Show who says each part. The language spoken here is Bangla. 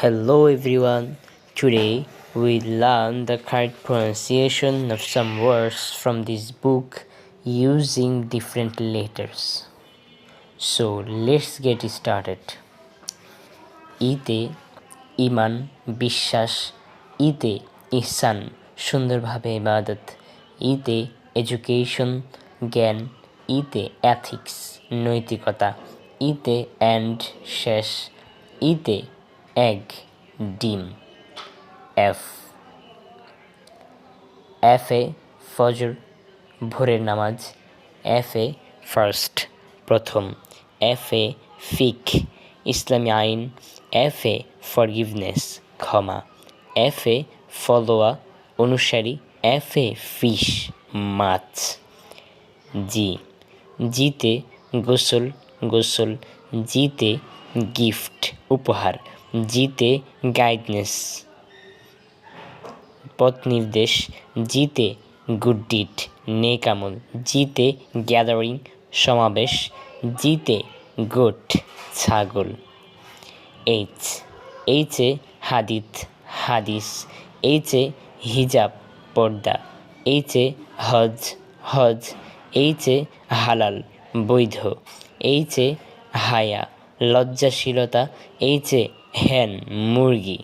Speaker 1: Hello everyone. Today we learn the correct pronunciation of some words from this book using different letters. So let's get started. ইতে ইমান বিশ্বাস, ইতে ইহসান সুন্দরভাবে ইবাদত, ইতে এডুকেশন জ্ঞান, ইতে এথিক্স নৈতিকতা, ইতে অ্যান্ড শেষ, ইতে এগ ডিম। এফে ফজর ভোরের নামাজ, এফে ফার্স্ট প্রথম, এফে ফিক ইসলামী আইন, এফে ফরগিভনেস ক্ষমা, এফে ফলোয়া অনুসারী, এফে ফিশ মাছ। জিতে গোসল গোসল, জিতে গিফট উপহার, জিতে গাইডনেস পথ নির্দেশ, জিতে গুড ডিড নেক আমল, জিতে গ্যাদারিং সমাবেশ, জিতে গোট ছাগল। এইচে হাদিত হাদিস, এইচে হিজাব পর্দা, এইচে হজ, এইচে হালাল বৈধ, এইচে হায়া লজ্জাশীলতা, এইচে হ্যান মুরগি।